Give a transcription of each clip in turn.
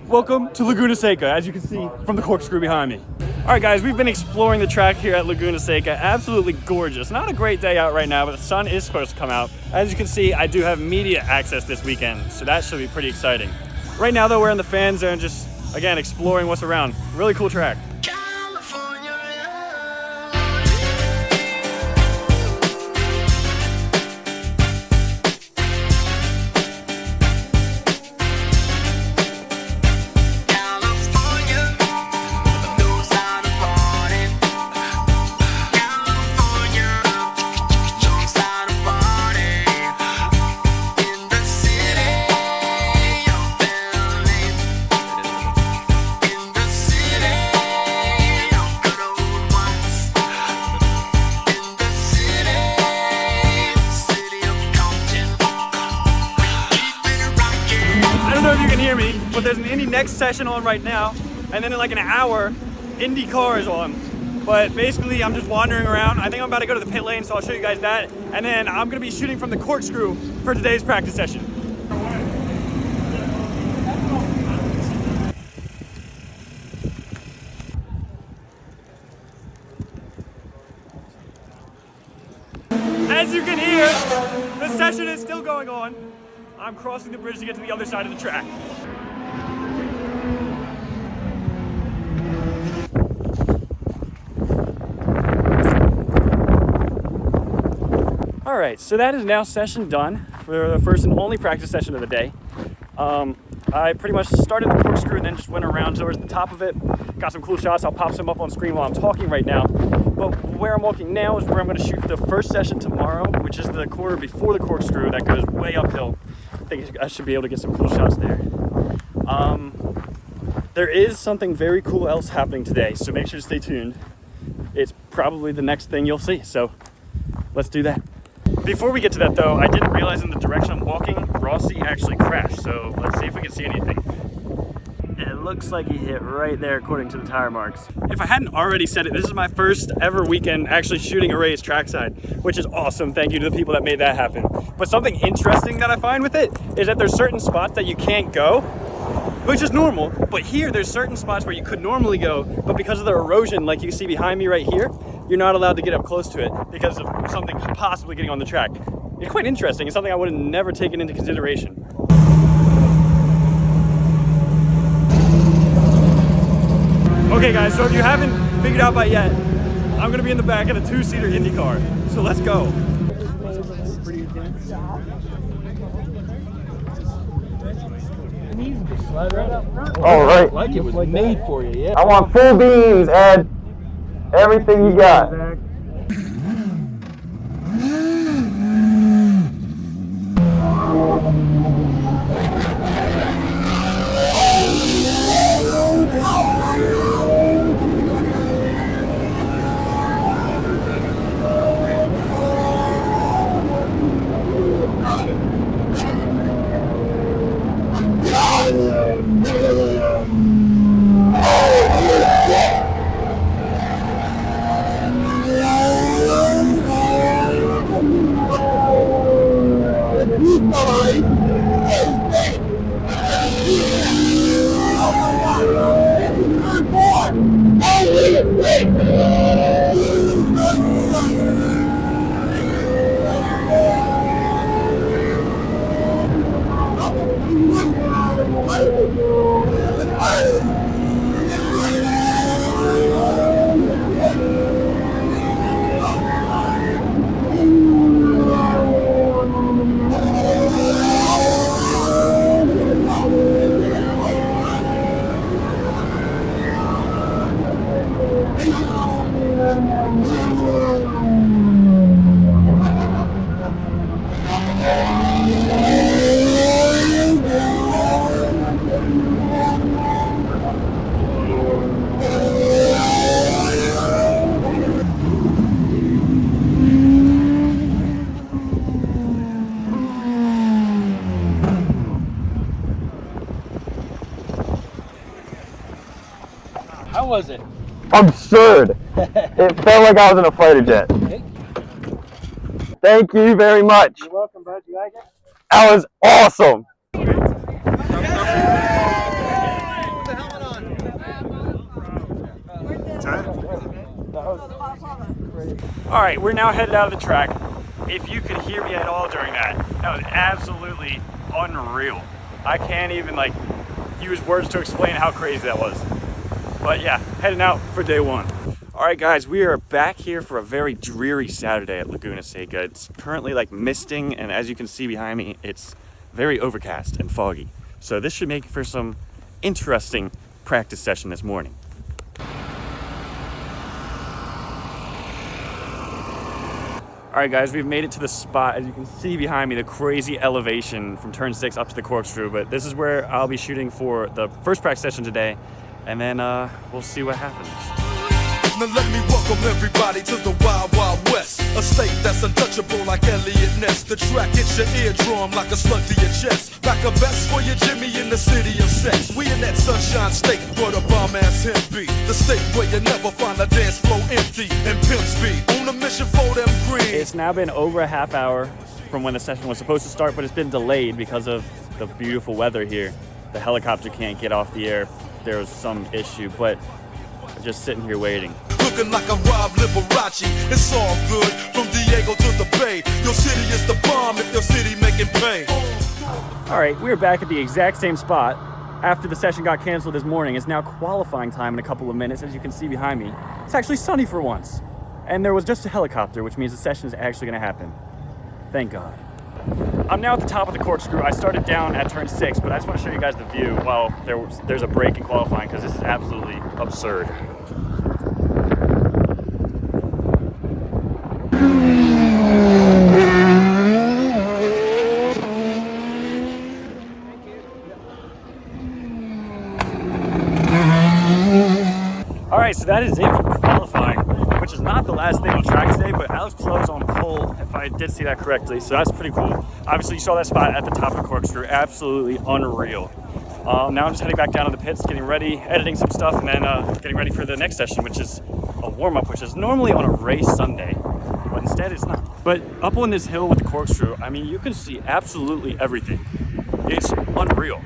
Welcome to Laguna Seca, as you can see from the corkscrew behind me. All right, guys, we've been exploring the track here at Laguna Seca. Absolutely gorgeous. Not a great day out right now, but the sun is supposed to come out. As you can see, I do have media access this weekend, so that should be pretty exciting. Right now, though, we're in the fan zone, just, again, exploring what's around. Really cool track. But there's an Indy next session on right now, and then in like an hour, IndyCar is on. But basically, I'm just wandering around. I think I'm about to go to the pit lane, so I'll show you guys that. And then I'm gonna be shooting from the corkscrew for today's practice session. As you can hear, the session is still going on. I'm crossing the bridge to get to the other side of the track. All right, so that is now session done for the first and only practice session of the day. I pretty much started the corkscrew and then just went around towards the top of it. Got some cool shots. I'll pop some up on screen while I'm talking right now. But where I'm walking now is where I'm going to shoot the first session tomorrow, which is the corner before the corkscrew that goes way uphill. I think I should be able to get some cool shots there. There is something very cool else happening today, so make sure to stay tuned. It's probably the next thing you'll see, so let's do that. Before we get to that though, I didn't realize in the direction I'm walking, Rossi actually crashed, so let's see if we can see anything. It looks like he hit right there according to the tire marks. If I hadn't already said it, this is my first ever weekend actually shooting a race trackside, which is awesome. Thank you to the people that made that happen. But something interesting that I find with it is that there's certain spots that you can't go, which is normal, but here there's certain spots where you could normally go, but because of the erosion like you see behind me right here, you're not allowed to get up close to it because of something possibly getting on the track. It's quite interesting. It's something I would have never taken into consideration. Okay guys, so if you haven't figured out by yet, I'm gonna be in the back of a 2-seater IndyCar, so let's go. All right. Like it was made for you, yeah. I want full beans, Ed. Everything you got. How was it? Absurd. It felt like I was in a fighter jet. Thank you very much. You're welcome, bud. You like it? That was awesome. All right, we're now headed out of the track. If you could hear me at all during that, that was absolutely unreal. I can't even like use words to explain how crazy that was. But yeah, heading out for day one. All right, guys, we are back here for a very dreary Saturday at Laguna Seca. It's currently like misting, and as you can see behind me, it's very overcast and foggy. So this should make for some interesting practice session this morning. All right, guys, we've made it to the spot. As you can see behind me, the crazy elevation from turn 6 up to the corkscrew. But this is where I'll be shooting for the first practice session today, and then we'll see what happens. Now let me welcome everybody to the Wild Wild West, a state that's untouchable like Elliot Ness. The track hits your eardrum like a slug to your chest, like a vest for your Jimmy in the city of sex. We in that sunshine state where the bomb ass him be, the state where you never find a dance floor empty and pimp speed on a mission for them green. It's now been over a half hour from when the session was supposed to start, but it's been delayed because of the beautiful weather here. The helicopter can't get off the air. There was some issue, but we're just sitting here waiting. Looking like a Rob Liberace, it's all good from Diego to the Bay. Your city is the bomb if your city making pain. All right, we're back at the exact same spot after the session got canceled this morning. It's now qualifying time in a couple of minutes. As you can see behind me, it's actually sunny for once. And there was just a helicopter, which means the session is actually gonna happen. Thank God. I'm now at the top of the corkscrew. I started down at turn 6, but I just want to show you guys the view while there's a break in qualifying, because this is absolutely absurd. All right, so that is it for qualifying, which is not the last thing on track today, but Alex Plo's on pole, if I did see that correctly, so that's pretty cool. Obviously, you saw that spot at the top of the corkscrew, absolutely unreal. Now I'm just heading back down to the pits, getting ready, editing some stuff, and then getting ready for the next session, which is a warm-up, which is normally on a race Sunday, but instead it's not. But up on this hill with the corkscrew, I mean, you can see absolutely everything. It's unreal.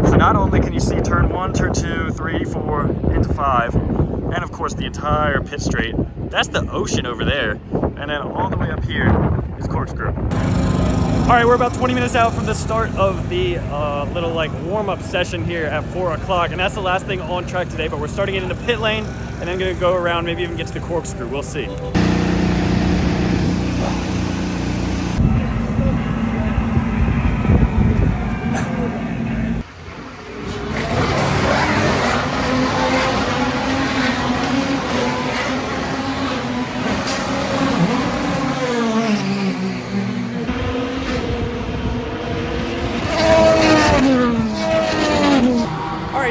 So not only can you see turn 1, turn 2, 3, 4, into 5, and of course the entire pit straight. That's the ocean over there. And then all the way up here is corkscrew. All right, we're about 20 minutes out from the start of the little like warm-up session here at 4 o'clock. And that's the last thing on track today, but we're starting it in the pit lane and then gonna go around, maybe even get to the corkscrew. We'll see.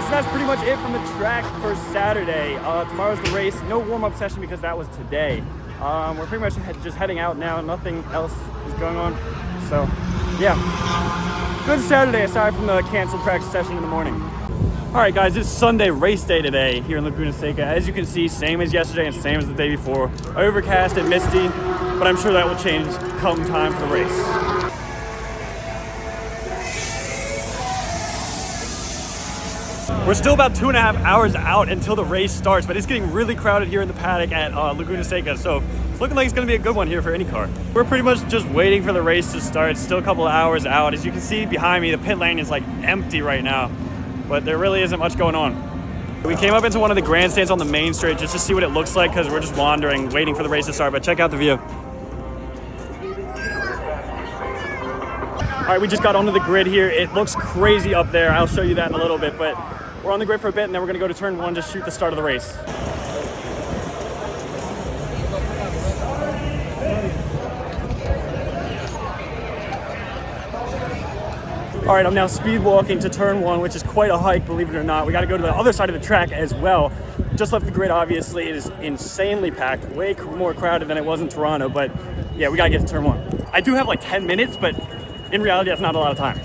So that's pretty much it from the track for Saturday. Tomorrow's the race. No warm-up session because that was today. We're pretty much just heading out now. Nothing else is going on. So, yeah. Good Saturday aside from the canceled practice session in the morning. All right, guys, it's Sunday race day today here in Laguna Seca. As you can see, same as yesterday and same as the day before. Overcast and misty, but I'm sure that will change come time for the race. We're still about 2.5 hours out until the race starts, but it's getting really crowded here in the paddock at Laguna Seca, so it's looking like it's going to be a good one here for IndyCar. We're pretty much just waiting for the race to start. It's still a couple of hours out. As you can see behind me, the pit lane is like empty right now, but there really isn't much going on. We came up into one of the grandstands on the main straight just to see what it looks like because we're just wandering, waiting for the race to start, but check out the view. All right, we just got onto the grid here. It looks crazy up there. I'll show you that in a little bit, but we're on the grid for a bit, and then we're gonna go to turn 1 to shoot the start of the race. All right, I'm now speed walking to turn 1, which is quite a hike, believe it or not. We gotta go to the other side of the track as well. Just left the grid, obviously. It is insanely packed, way more crowded than it was in Toronto, but yeah, we gotta get to turn 1. I do have like 10 minutes, but in reality, that's not a lot of time.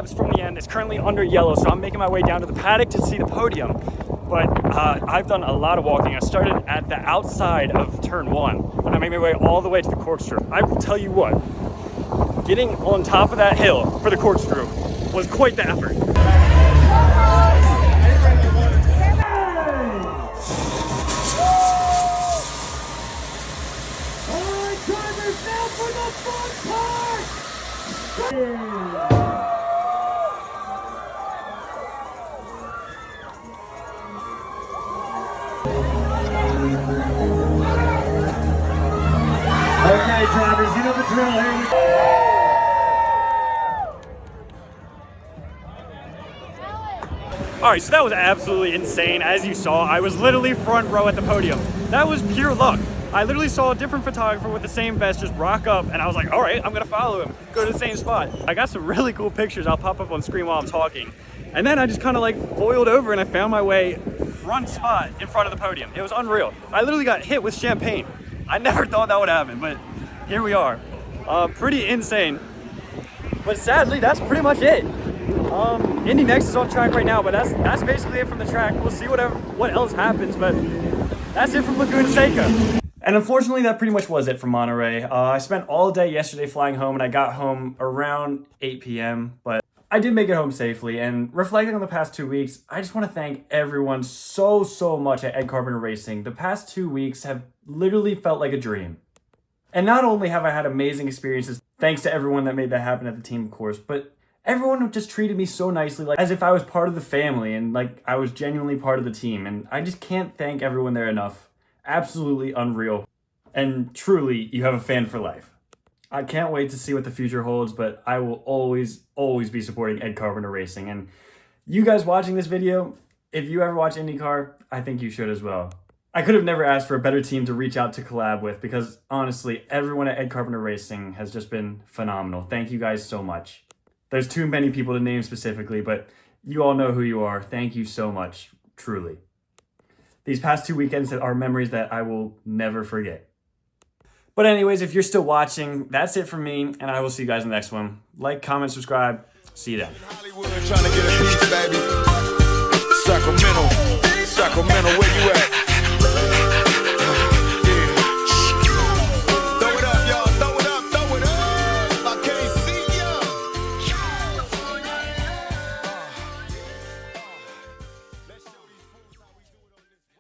laps from the end. It's currently under yellow, so I'm making my way down to the paddock to see the podium. But I've done a lot of walking. I started at the outside of turn 1, and I made my way all the way to the corkscrew. I will tell you what, getting on top of that hill for the corkscrew was quite the effort. Okay, drivers, you know the drill. Here we go. All right, so that was absolutely insane. As you saw, I was literally front row at the podium. That was pure luck. I literally saw a different photographer with the same vest just rock up, and I was like, all right, I'm gonna follow him, go to the same spot. I got some really cool pictures I'll pop up on screen while I'm talking. And then I just kind of like foiled over and I found my way front spot in front of the podium. It was unreal. I literally got hit with champagne. I never thought that would happen, but here we are. Pretty insane. But sadly, that's pretty much it. Indy Next is on track right now, but that's basically it from the track. We'll see what else happens, but that's it from Laguna Seca. And unfortunately, that pretty much was it from Monterey. I spent all day yesterday flying home, and I got home around 8 p.m., but I did make it home safely. And reflecting on the past 2 weeks, I just want to thank everyone so much at Ed Carpenter Racing. The past 2 weeks have literally felt like a dream. And not only have I had amazing experiences, thanks to everyone that made that happen at the team, of course, but everyone just treated me so nicely, like as if I was part of the family and like I was genuinely part of the team. And I just can't thank everyone there enough. Absolutely unreal. And truly, you have a fan for life. I can't wait to see what the future holds, but I will always be supporting Ed Carpenter Racing. And you guys watching this video, if you ever watch IndyCar, I think you should as well. I could have never asked for a better team to reach out to collab with, because honestly, everyone at Ed Carpenter Racing has just been phenomenal. Thank you guys so much. There's too many people to name specifically, but you all know who you are. Thank you so much, truly. These past 2 weekends are memories that I will never forget. But anyways, if you're still watching, that's it from me, and I will see you guys in the next one. Like, comment, subscribe. See you then. Hollywood trying to get a piece, baby. Sacramento, where you at?